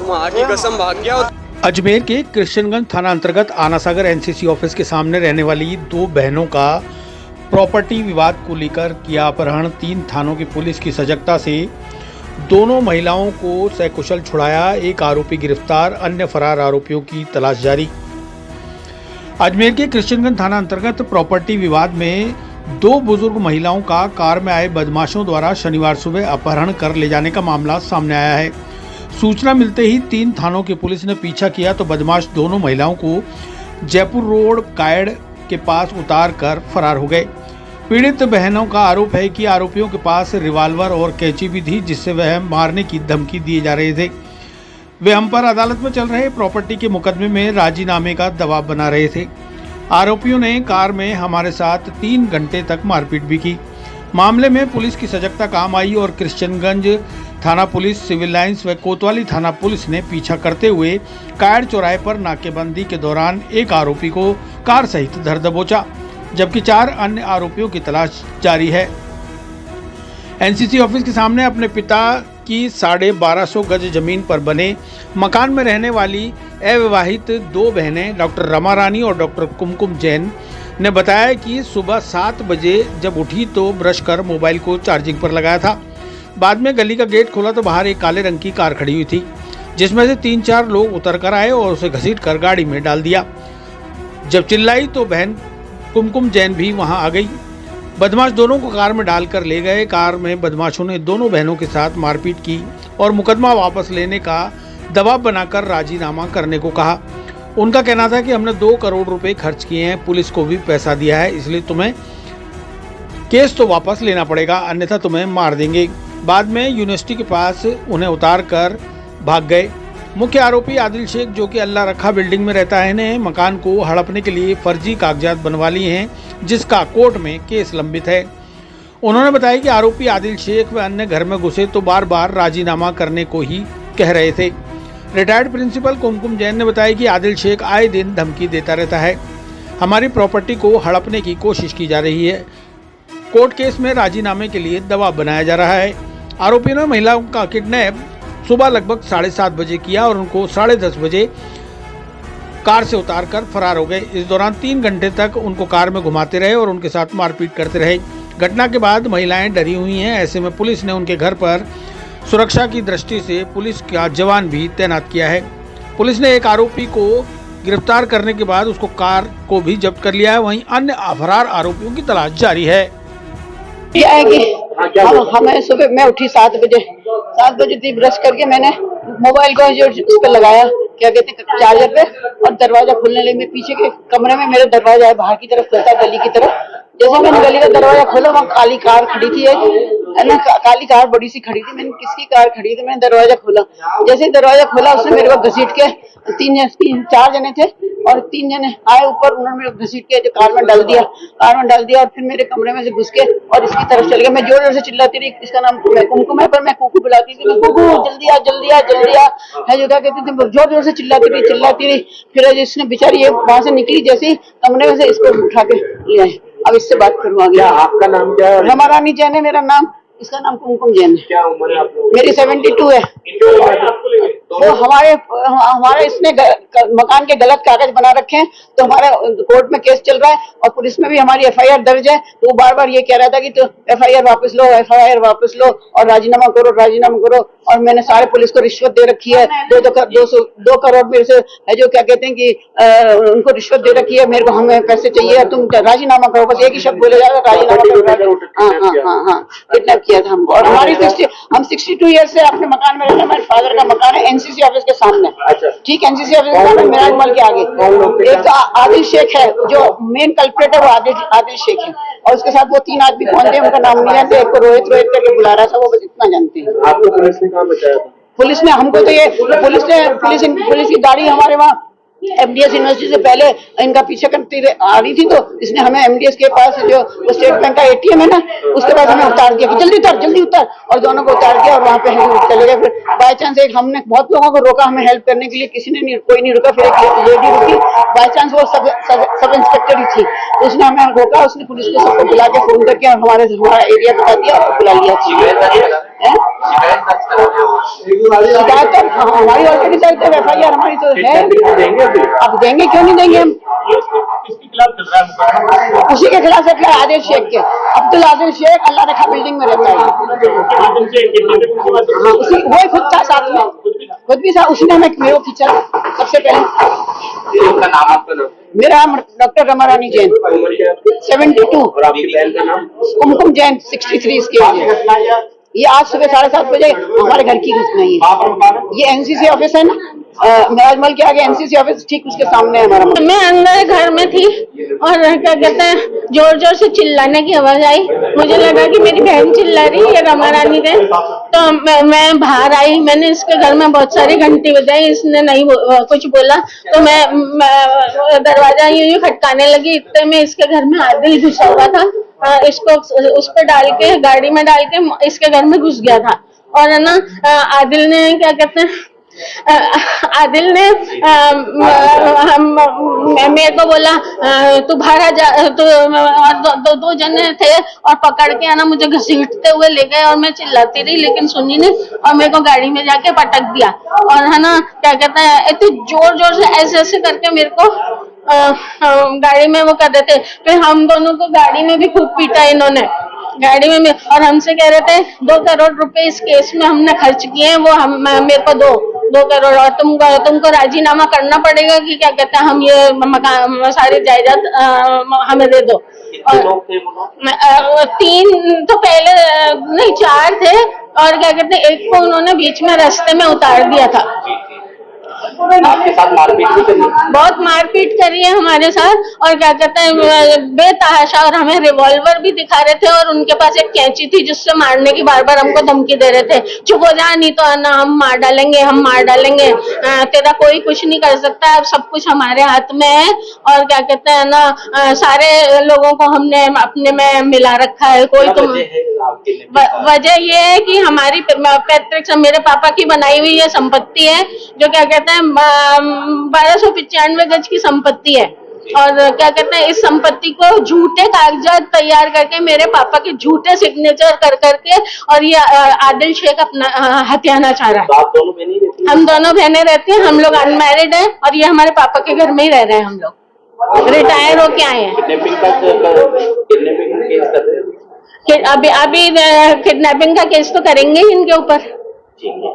माँ की कसम भाग गया। अजमेर के कृष्णगंज थाना अंतर्गत आनासागर एनसीसी ऑफिस के सामने रहने वाली दो बहनों का प्रॉपर्टी विवाद को लेकर किया अपहरण। 3 थानों की पुलिस की सजगता से दोनों महिलाओं को सकुशल छुड़ाया। एक आरोपी गिरफ्तार, अन्य फरार आरोपियों की तलाश जारी। अजमेर के कृष्णगंज थाना अंतर्गत प्रॉपर्टी विवाद में 2 बुजुर्ग महिलाओं का कार में आए बदमाशों द्वारा शनिवार सुबह अपहरण कर ले जाने का मामला सामने आया है। सूचना मिलते ही 3 थानों की पुलिस ने पीछा किया तो बदमाश दोनों महिलाओं को जयपुर रोड कायड़ के पास उतार कर फरार हो गए। पीड़ित बहनों का आरोप है कि आरोपियों के पास रिवाल्वर और कैंची भी थी, जिससे वह मारने की धमकी दिए जा रहे थे। वे हम पर अदालत में चल रहे प्रॉपर्टी के मुकदमे में राजीनामे का दबाव बना रहे थे। आरोपियों ने कार में हमारे साथ 3 घंटे तक मारपीट भी की। मामले में पुलिस की सजगता काम आई और कृष्णगंज थाना पुलिस, सिविल लाइंस व कोतवाली थाना पुलिस ने पीछा करते हुए कायड़ चौराहे पर नाकेबंदी के दौरान एक आरोपी को कार सहित धर दबोचा, जबकि 4 अन्य आरोपियों की तलाश जारी है। एनसीसी ऑफिस के सामने अपने पिता की 1250 गज जमीन पर बने मकान में रहने वाली अविवाहित 2 बहनें डॉक्टर रमा रानी और डॉक्टर कुमकुम जैन ने बताया कि सुबह 7 बजे जब उठी तो ब्रश कर मोबाइल को चार्जिंग पर लगाया था। बाद में गली का गेट खोला तो बाहर एक काले रंग की कार खड़ी हुई थी, जिसमें से 3-4 लोग उतर कर आए और उसे घसीट कर गाड़ी में डाल दिया। जब चिल्लाई तो बहन कुमकुम जैन भी वहां आ गई। बदमाश दोनों को कार में डालकर ले गए। कार में बदमाशों ने दोनों बहनों के साथ मारपीट की और मुकदमा वापस लेने का दबाव बनाकर राजीनामा करने को कहा। उनका कहना था कि हमने 2 करोड़ रुपए खर्च किए हैं, पुलिस को भी पैसा दिया है, इसलिए तुम्हें केस तो वापस लेना पड़ेगा, अन्यथा तुम्हें मार देंगे। बाद में यूनिवर्सिटी के पास उन्हें उतार कर भाग गए। मुख्य आरोपी आदिल शेख, जो कि अल्लाह रखा बिल्डिंग में रहता है, ने मकान को हड़पने के लिए फर्जी कागजात बनवा लिए हैं, जिसका कोर्ट में केस लंबित है। उन्होंने बताया कि आरोपी आदिल शेख व अन्य घर में घुसे तो बार बार राजीनामा करने को ही कह रहे थे। रिटायर्ड प्रिंसिपल कुमकुम जैन ने बताया कि आदिल शेख आए दिन धमकी देता रहता है, हमारी प्रॉपर्टी को हड़पने की कोशिश की जा रही है। कोर्ट केस में राजीनामे के लिए दबाव बनाया जा रहा है। आरोपी ने महिलाओं का किडनैप सुबह लगभग 7:30 बजे किया और उनको 10:30 बजे कार से उतारकर फरार हो गए। इस दौरान 3 घंटे तक उनको कार में घुमाते रहे और उनके साथ मारपीट करते रहे। घटना के बाद महिलाएं डरी हुई हैं। ऐसे में पुलिस ने उनके घर पर सुरक्षा की दृष्टि से पुलिस का जवान भी तैनात किया है। पुलिस ने एक आरोपी को गिरफ्तार करने के बाद उसको कार को भी जब्त कर लिया है। वहीं अन्य फरार आरोपियों की तलाश जारी है। क्या है कि हमें सुबह मैं उठी 7 बजे थी, ब्रश करके मैंने मोबाइल को जो उस पर लगाया, क्या कहते हैं, चार्जर पे, और दरवाजा खुलने लगे। मैं पीछे के कमरे में, मेरा दरवाजा है बाहर की तरफ खुलता है, गली की तरफ। जैसे मैंने गली का दरवाजा खोला, वहाँ काली कार खड़ी थी, है ना, काली कार बड़ी सी खड़ी थी। मैंने किसकी कार खड़ी थी, मैंने दरवाजा खोला। जैसे ही दरवाजा खोला, उसने मेरे को घसीट के 4 जने थे और 3 जने आए ऊपर, उन्होंने मेरे को घसीट के जो कार में डाल दिया और फिर मेरे कमरे में से घुस के और इसकी तरफ चल गया। मैं जोर जोर से चिल्लाती रही, इसका नाम कुमकुम है, पर मैं कुकू बुलाती थी, कुकू जल्दी आ है, जो क्या कहते थे, जोर जोर से चिल्लाती रही। फिर इसने बेचारी ये वहां से निकली, जैसे ही कमरे में से इसको उठा के ले आए। अब इससे बात करूँ आगे। आपका नाम क्या है? रमा रानी जैन है मेरा नाम, इसका नाम कुमकुम जैन है। क्या उम्र है आप लोगों की? मेरी 72 है। तो हमारे इसने मकान के गलत कागज बना रखे हैं, तो हमारा कोर्ट में केस चल रहा है और पुलिस में भी हमारी FIR दर्ज है। तो वो बार बार ये कह रहा था कि तो FIR वापस लो और राजीनामा करो। और मैंने सारे पुलिस को रिश्वत दे रखी है, 2 करोड़ मेरे से है, जो क्या कहते हैं कि उनको रिश्वत दे रखी है। मेरे को हमें पैसे चाहिए, तुम राजीनामा करो, बस एक ही शब्द बोले जाएगा, राजीनामा करो। हाँ, किडनैप किया था हमको। और हम 62 ईयर से अपने मकान में रहते हैं। हमारे फादर का मकान है NCC ऑफिस के सामने। ठीक, NCC ऑफिस के सामने मेरा मॉल के आगे। एक तो आदिल शेख है, जो मेन कल्प्रेट है, वो आदिल शेख है, और उसके साथ वो 3 आदमी कौन थे उनका नाम नहीं जानते। एक को रोहित करके बुला रहा था, वो बस इतना जानते हैं। आपको पुलिस ने कहाँ बचाया था? पुलिस ने हमको तो ये पुलिस की गाड़ी हमारे वहाँ MDS यूनिवर्सिटी से पहले इनका पीछे करती आ रही थी, तो इसने हमें MDS के पास जो स्टेट बैंक का ATM है ना, उसके पास हमें उतार दिया कि जल्दी उतर, और दोनों को उतार दिया और वहाँ पे हम चले गए। फिर बाय चांस एक हमने बहुत लोगों को रोका हमें हेल्प करने के लिए, कोई नहीं रुका। फिर एक लेडी रुकी, बाय चांस वो सब इंस्पेक्टर ही थी, तो उसने हमें रोका। उसने पुलिस को सबको बुला के फोन करके हमारा एरिया बता दिया और बुला लिया। हैं? शिकायत तो हमारी ऑलरेडी दर्ज है, FIR हमारी तो है। देंगे अभी? अब देंगे, क्यों नहीं देंगे हम? किसके खिलाफ चल रहा है मुकदमा? उसी के खिलाफ चल रहा है, आदिल शेख के। अब्दुल आदिल शेख अल्लाह रखा बिल्डिंग में रहता है। हाँ, उसी वही खुद था साथ में, खुद भी था, उसने हमें मेरे को खींचा सबसे पहले। उनका नाम, आपका नाम? मेरा नाम डॉक्टर रमारानी जैन, उम्र क्या है आपकी? 72। और आपकी बहन का नाम? कुमकुम जैन, 63 इसके एज है। ये आज सुबह 7:30 बजे हमारे घर की घटना है। ये NCC ऑफिस है ना, राजमहल के आगे NCC ऑफिस, ठीक उसके सामने है हमारा। मैं अंदर घर में थी और क्या कहते हैं, जोर जोर से चिल्लाने की आवाज आई। मुझे लगा कि मेरी बहन चिल्ला रही है, रमा रानी ने। तो मैं बाहर आई, मैंने इसके घर में बहुत सारी घंटी बजाई, इसने नहीं कुछ बोला। तो मैं दरवाजा यूं खटकाने लगी, इतने में इसके घर में आदिल घुसा हुआ था। इसको उस पर डाल के, गाड़ी में डाल के इसके घर में घुस गया था। और है ना, आदिल ने क्या कहते हैं, आदिल ने मेरे को बोला तू बाहर आ जा। तो दो जने थे और पकड़ के है ना मुझे घसीटते हुए ले गए और मैं चिल्लाती रही, लेकिन सुनी नहीं और मेरे को गाड़ी में जाके पटक दिया। और है ना क्या कहते हैं, इतने जोर जोर से ऐसे करके मेरे को गाड़ी में वो कर रहे थे। फिर हम दोनों को गाड़ी में भी खूब पीटा इन्होंने, गाड़ी में भी। और हमसे कह रहे थे 2 करोड़ रुपए इस केस में हमने खर्च किए हैं, वो हम मेरे को 2 करोड़, और तुमको राजीनामा करना पड़ेगा कि क्या कहते हैं, हम ये मकान सारी जायदाद हमें दे दो। और 3 तो पहले नहीं 4 थे, और क्या कहते हैं, एक को उन्होंने बीच में रास्ते में उतार दिया था। आपके साथ मारपीट भी करी? बहुत मारपीट करी है हमारे साथ, और क्या कहते हैं बेतहाशा, और हमें रिवॉल्वर भी दिखा रहे थे, और उनके पास एक कैंची थी जिससे मारने की बार बार हमको धमकी दे रहे थे। चुप हो जा, नहीं तो ना हम मार डालेंगे, हम मार डालेंगे, तेरा कोई कुछ नहीं कर सकता, अब सब कुछ हमारे हाथ में है। और क्या कहते हैं ना, सारे लोगों को हमने अपने में मिला रखा है। कोई तो वजह ये है कि हमारी पैतृक मेरे पापा की बनाई हुई ये संपत्ति है, जो क्या कहते हैं 1295 गज की संपत्ति है। और क्या कहते हैं, इस संपत्ति को झूठे कागजात तैयार करके, मेरे पापा के झूठे सिग्नेचर कर करके, और ये आदिल शेख अपना हथियाना चाह रहा है। आप दोनों बहनें रहती हैं? हम दोनों बहनें रहती हैं, हम लोग अनमैरिड हैं, और ये हमारे पापा के घर में ही रह रहे हैं। हम लोग रिटायर होके आए हैं। किडनैपिंग का केस कर रहे हैं? अभी किडनैपिंग का केस तो करेंगे ही इनके ऊपर। ठीक है।